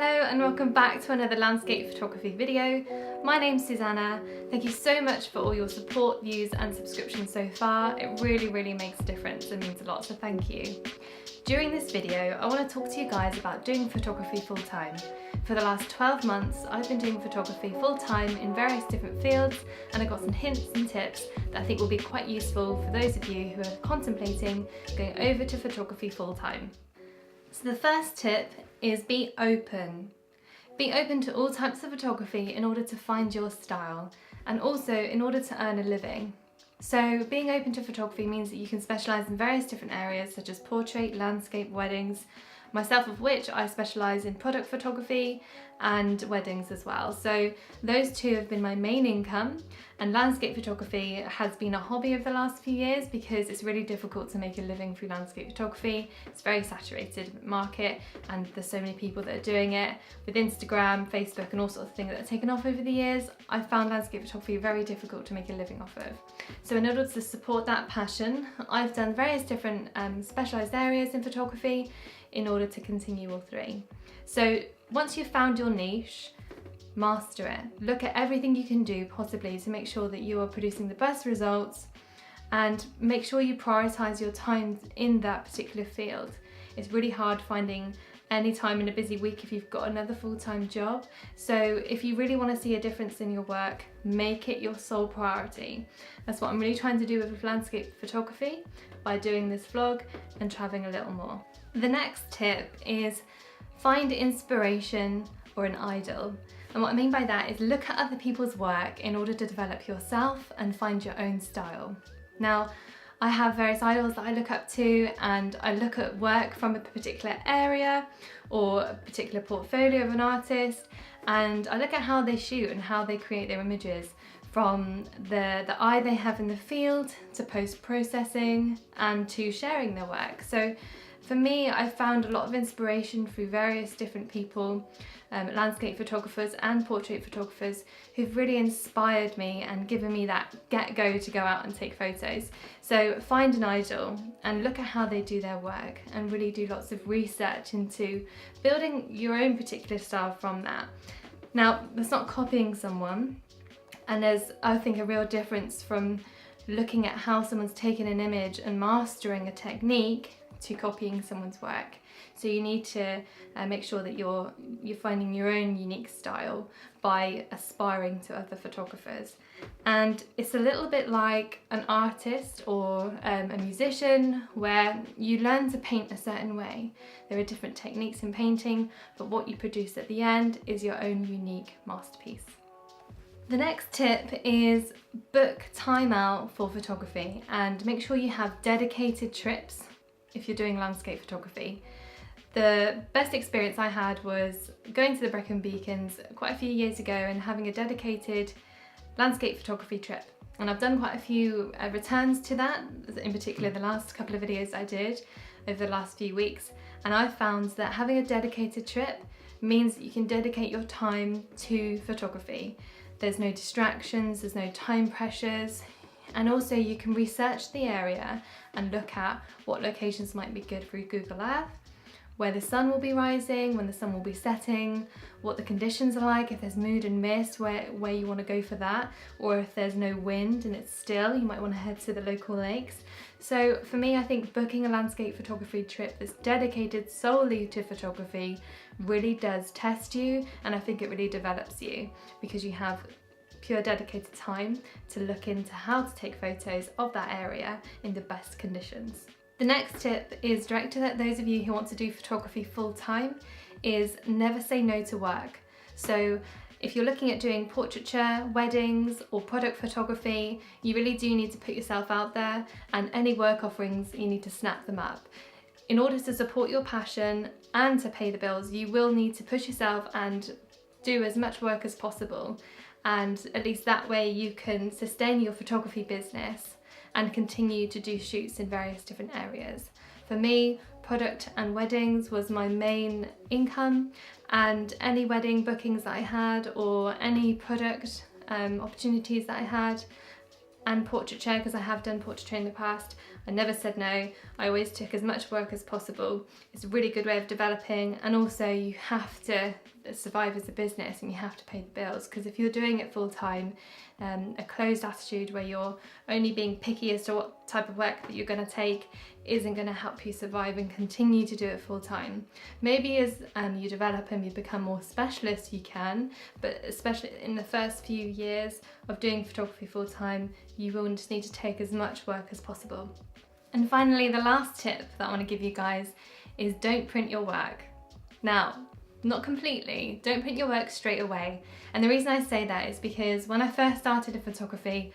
Hello and welcome back to another landscape photography video. My name's Susanna. Thank you so much for all your support, views and subscriptions so far. It really makes a difference and means a lot, so thank you. During this video, I want to talk to you guys about doing photography full-time. For the last 12 months, I've been doing photography full-time in various different fields, and I've got some hints and tips that I think will be quite useful for those of you who are contemplating going over to photography full-time. So the first tip is be open. Be open to all types of photography in order to find your style, and also in order to earn a living. So being open to photography means that you can specialise in various different areas such as portrait, landscape, weddings, myself of which I specialise in product photography and weddings as well. So those two have been my main income, and landscape photography has been a hobby over the last few years because it's really difficult to make a living through landscape photography. It's a very saturated market and there's so many people that are doing it. With Instagram, Facebook and all sorts of things that have taken off over the years, I've found landscape photography very difficult to make a living off of. So in order to support that passion, I've done various different specialised areas in photography in order to continue all three. So once you've found your niche, master it. Look at everything you can do possibly to make sure that you are producing the best results, and make sure you prioritise your time in that particular field. It's really hard finding any time in a busy week if you've got another full-time job. So if you really want to see a difference in your work, make it your sole priority. That's what I'm really trying to do with landscape photography by doing this vlog and travelling a little more. The next tip is find inspiration or an idol. And what I mean by that is look at other people's work in order to develop yourself and find your own style. Now, I have various idols that I look up to, and I look at work from a particular area or a particular portfolio of an artist, and I look at how they shoot and how they create their images, from the eye they have in the field to post-processing and to sharing their work. So for me, I've found a lot of inspiration through various different people, landscape photographers and portrait photographers, who've really inspired me and given me that get-go to go out and take photos. So find an idol and look at how they do their work, and really do lots of research into building your own particular style from that. Now, that's not copying someone, and there's, I think, a real difference from looking at how someone's taken an image and mastering a technique to copying someone's work. So you need to make sure that you're finding your own unique style by aspiring to other photographers. And it's a little bit like an artist or a musician, where you learn to paint a certain way. There are different techniques in painting, but what you produce at the end is your own unique masterpiece. The next tip is book time out for photography, and make sure you have dedicated trips if you're doing landscape photography. The best experience I had was going to the Brecon Beacons quite a few years ago and having a dedicated landscape photography trip. And I've done quite a few returns to that, in particular the last couple of videos I did over the last few weeks. And I found that having a dedicated trip means that you can dedicate your time to photography. There's no distractions, there's no time pressures. And also you can research the area and look at what locations might be good through Google Earth, where the sun will be rising, when the sun will be setting, what the conditions are like, if there's mood and mist, where you want to go for that, or if there's no wind and it's still, you might want to head to the local lakes. So for me, I think booking a landscape photography trip that's dedicated solely to photography really does test you, and I think it really develops you, because you have pure dedicated time to look into how to take photos of that area in the best conditions. The next tip is directed at those of you who want to do photography full-time, is never say no to work. So if you're looking at doing portraiture, weddings or product photography, you really do need to put yourself out there, and any work offerings, you need to snap them up. In order to support your passion and to pay the bills, you will need to push yourself and do as much work as possible. And at least that way you can sustain your photography business and continue to do shoots in various different areas. For me, product and weddings was my main income, and any wedding bookings that I had or any product opportunities that I had, and portraiture, because I have done portraiture in the past, I never said no. I always took as much work as possible. It's a really good way of developing, and also you have to survive as a business and you have to pay the bills, because if you're doing it full time, a closed attitude where you're only being picky as to what type of work that you're going to take isn't going to help you survive and continue to do it full time. Maybe as you develop and you become more specialist, you can, but especially in the first few years of doing photography full time, you will just need to take as much work as possible. And finally, the last tip that I want to give you guys is don't print your work. Now, not completely, don't print your work straight away. And the reason I say that is because when I first started in photography,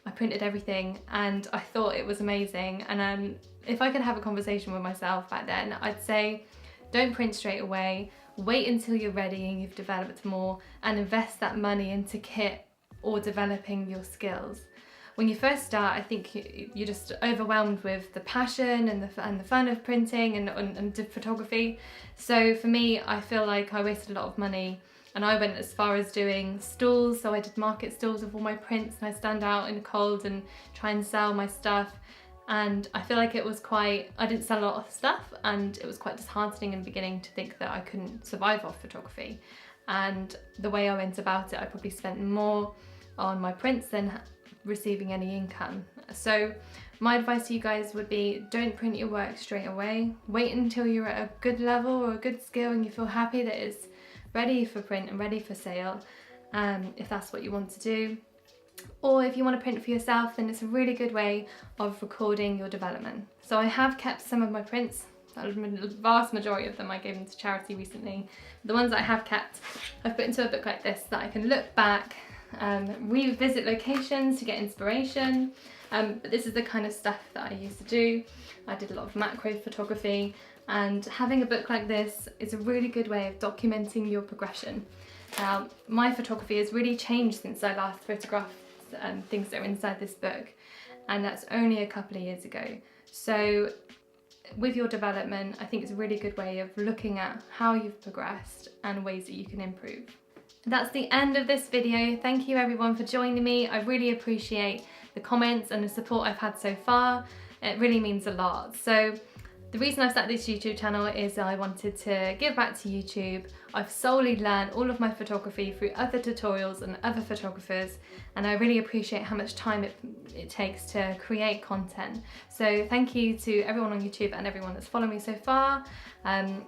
I printed everything and I thought it was amazing. And if I could have a conversation with myself back then, I'd say don't print straight away, wait until you're ready and you've developed more, and invest that money into kit or developing your skills. When you first start, I think you're just overwhelmed with the passion and the fun of printing and photography. So for me, I feel like I wasted a lot of money, and I went as far as doing stalls. So I did market stalls of all my prints, and I stand out in the cold and try and sell my stuff. And I feel like it was I didn't sell a lot of stuff, and it was quite disheartening in the beginning to think that I couldn't survive off photography. And the way I went about it, I probably spent more on my prints than receiving any income. So my advice to you guys would be, don't print your work straight away. Wait until you're at a good level or a good skill and you feel happy that it's ready for print and ready for sale, if that's what you want to do. Or if you want to print for yourself, then it's a really good way of recording your development. So I have kept some of my prints. The vast majority of them I gave them to charity recently. The ones that I have kept, I've put into a book like this that I can look back, revisit locations to get inspiration, but this is the kind of stuff that I used to do. I did a lot of macro photography, and having a book like this is a really good way of documenting your progression. Now, my photography has really changed since I last photographed things that are inside this book, and that's only a couple of years ago. So with your development, I think it's a really good way of looking at how you've progressed and ways that you can improve. That's the end of this video. Thank you everyone for joining me. I really appreciate the comments and the support I've had so far. It really means a lot. So the reason I've started this YouTube channel is I wanted to give back to YouTube. I've solely learned all of my photography through other tutorials and other photographers, and I really appreciate how much time it takes to create content. So thank you to everyone on YouTube and everyone that's followed me so far. And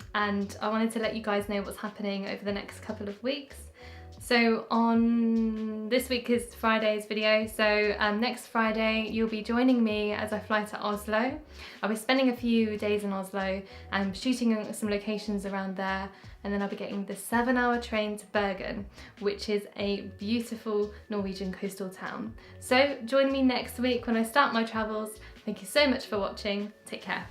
I wanted to let you guys know what's happening over the next couple of weeks. So on this week is Friday's video, so next Friday you'll be joining me as I fly to Oslo. I'll be spending a few days in Oslo and shooting some locations around there, and then I'll be getting the 7-hour train to Bergen, which is a beautiful Norwegian coastal town. So join me next week when I start my travels. Thank you so much for watching. Take care.